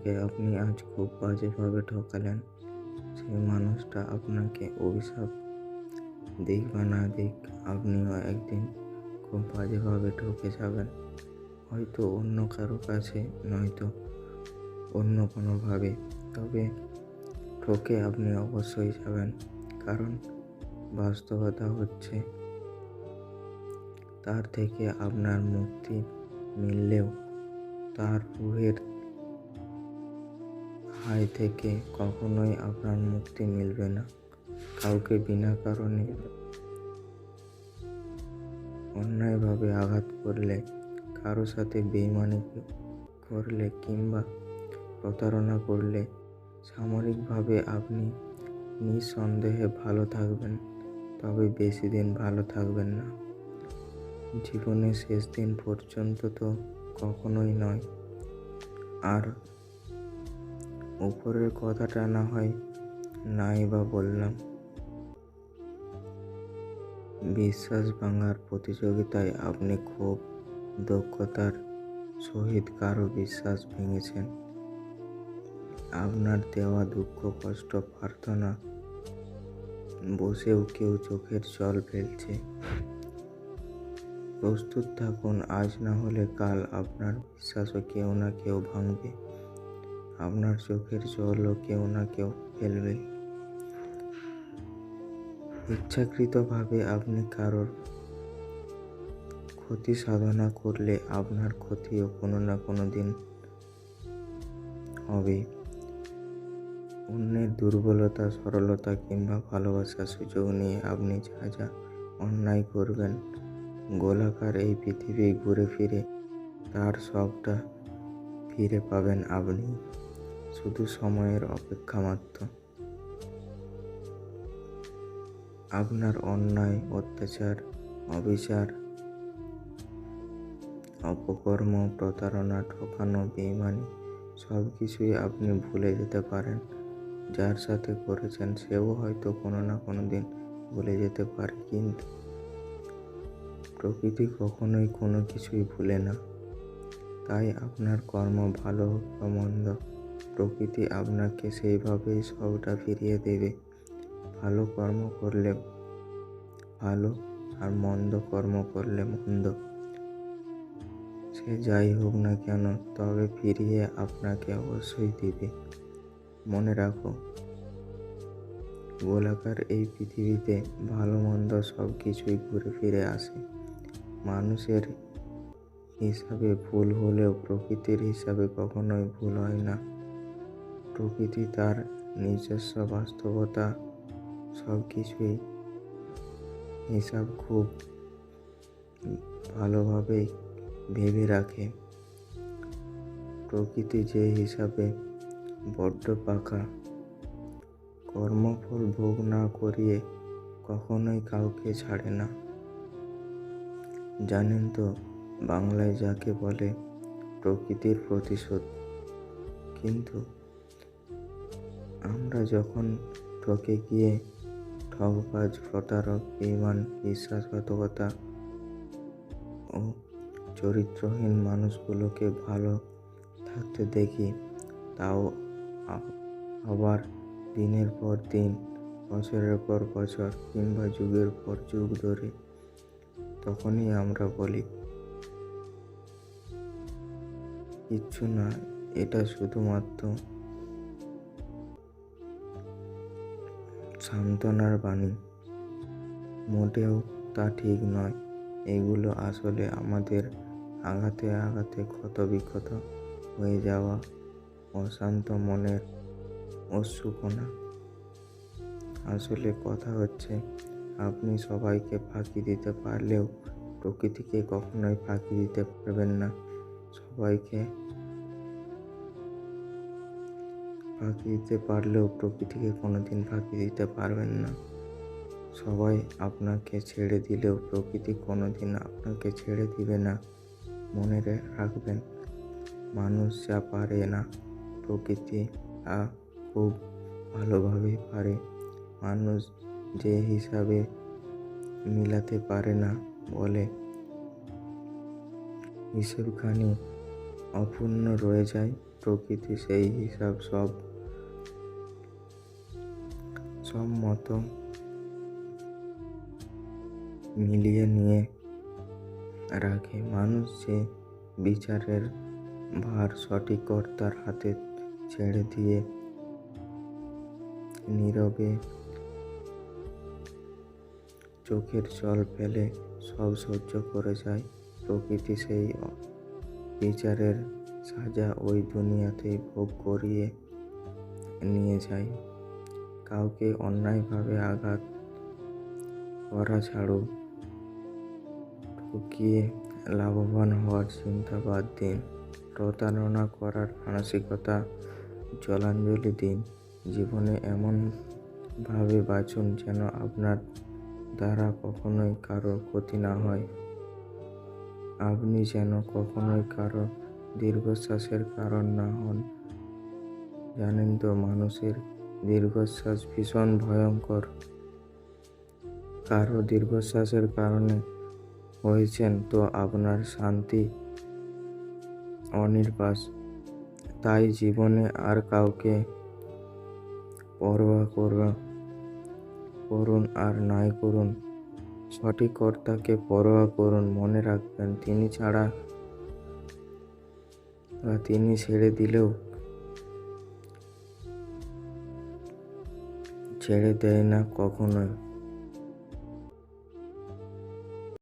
যাকে আপনি আজ খুব বাজেভাবে ঠকালেন, সেই মানুষটা আপনাকে অভিশাপ দিক বা না দিক, আপনিও একদিন খুব বাজেভাবে ঠকে যাবেন। হয়তো অন্য কারো কাছে, নয়তো অন্য কোনোভাবে, তবে ঠকে আপনি অবশ্যই যাবেন। কারণ বাস্তবতা হচ্ছে, তার থেকে আপনার মুক্তি মিললেও তার রূহের হায় থেকে কখনোই আপনার মুক্তি মিলবে না। কাউকে বিনা কারণে অন্যায়ভাবে আঘাত করলে, কারো সাথে বেইমানি করলে কিংবা প্রতারণা করলে সাময়িকভাবে আপনি নিঃসন্দেহে ভালো থাকবেন, তবে বেশি দিন ভালো থাকবেন না। জীবনের শেষ দিন পর্যন্ত তো কখনোই নয়। আর উপরের কথাটা না হয় নাই বা বললাম, বিশ্বাস ভাঙার প্রতিযোগিতায় আপনি খুব দক্ষতার সহিত কারো বিশ্বাস ভেঙেছেন। আপনার দেওয়া দুঃখ, কষ্ট, প্রার্থনা বসেও কেউ চোখের জল ফেলছে। প্রস্তুত থাকুন, আজ না হলে কাল আপনার বিশ্বাসও কেউ না কেউ ভাঙবে। আপনার চোখের জলও কেউ না কেউ ফেলবে। ইচ্ছাকৃতভাবে আপনি কারোর ক্ষতি সাধনা করলে আপনার ক্ষতিও কোনো না কোনো দিন হবে। অন্যের দুর্বলতা, সরলতা কিংবা ভালোবাসার সুযোগ নিয়ে আপনি যা যা অন্যায় করবেন, গোলাকার এই পৃথিবী ঘুরে ফিরে তার সবটা ফিরে পাবেন আপনি। শুধু সময়ের অপেক্ষা মাত্র। আপনার অন্যায়, অত্যাচার, অবিচার, অপকর্ম, প্রতারণা, ঠকানো, বেইমানি সব কিছুই আপনি ভুলে যেতে পারেন। যার সাথে করেছেন সেও হয়তো কোনো না কোনো দিন ভুলে যেতে পারে, কিন্তু প্রকৃতি কখনোই কোনো কিছুই ভুলে না। তাই আপনার কর্ম ভালো হোক বা মন্দ, প্রকৃতি আপনাকে সেইভাবেই সবটা ফিরিয়ে দেবে। ভালো কর্ম করলে ভালো, আর মন্দ কর্ম করলে মন্দ। সে যাই হোক না কেন, তবে ফিরিয়ে আপনাকে অবশ্যই দিবে। মনে রাখো, গোলাকার এই পৃথিবীতে ভালো মন্দ সব কিছুই ঘুরে ফিরে আসে। মানুষের হিসাবে ভুল হলেও প্রকৃতির হিসাবে কখনোই ভুল হয় না। প্রকৃতি তার নিজস্ব বাস্তবতা সব কিছুই হিসাব খুব ভালোভাবেই ভেবে রাখে। প্রকৃতি যে হিসাবে বড্ড পাকা, কর্মফল ভোগ না করিয়ে কখনোই কাউকে ছাড়ে না। জানেন তো, বাংলায় যাকে বলে প্রকৃতির প্রতিশোধ। কিন্তু আমরা যখন ঠকে গিয়ে ঠকবাজ, প্রতারক, বেঈমান, বিশ্বাসঘাতকতা ও চরিত্রহীন মানুষগুলোকে ভালো থাকতে দেখি, তাও আবার দিনের পর দিন, বছরের পর বছর কিংবা যুগের পর যুগ ধরে, তখনই আমরা বলি কিচ্ছু না, এটা শুধুমাত্র সান্ত্বনার বাণী। মোটেও তা ঠিক নয়। এগুলো আসলে আমাদের আঘাতে আঘাতে ক্ষত বিক্ষত হয়ে যাওয়া অশান্ত মনের অশ্রুকণা। আসলে কথা হচ্ছে, আপনি সবাইকে ফাঁকি দিতে পারলেও প্রকৃতিকে কখনোই ফাঁকি দিতে পারবেন না। সবাইকে ফাঁকি দিতে পারলেও প্রকৃতিকে কোনোদিন ফাঁকি দিতে পারবেন না। সবাই আপনাকে ছেড়ে দিলেও প্রকৃতি কোনোদিন আপনাকে ছেড়ে দিবে না। মনে রাখবেন, মানুষ যা পারে না, প্রকৃতি তা খুব ভালোভাবেই পারে। মানুষ যে হিসাবে মিলাতে পারে না বলে হিসেবখানি অপূর্ণ রয়ে যায়। প্রকৃতি সেই হিসাব সব মতো মিলিয়ে নিয়ে রাখে। মানুষ যে বিচারের ভার সঠিক কর্তার হাতে ছেড়ে দিয়ে নীরবে চোখের জল ফেলে সব সহ্য করে যায়। প্রকৃতি সেই বিচারের সাজা ওই দুনিয়াতেই ভোগ করিয়ে নিয়ে যায়। কাউকে অন্যায়ভাবে আঘাত করা ছাড়ো, ঠকিয়ে লাভবান হওয়ার চিন্তা বাদ দিন। প্রতারণা করার মানসিকতা জলাঞ্জলি দিন। জীবনে এমন ভাবে বাঁচুন যেন আপনার দ্বারা কখনোই কারো ক্ষতি না হয়। আপনি যেন কখনোই কারো দীর্ঘশ্বাসের কারণ না হন। জানেন তো, মানুষের দীর্ঘশ্বাস ভীষণ ভয়ঙ্কর। কারো দীর্ঘশ্বাসের কারণে হয়েছেন তো আপনার শান্তি অনির্বাস। তাই জীবনে আর কাউকে পরোয়া করুন আর নাই করুন, সঠিক কর্তাকে পরোয়া করুন। মনে রাখবেন, তিনি ছাড়া বা তিনি ছেড়ে দিলেও ছেড়ে দেয় না কখনোই।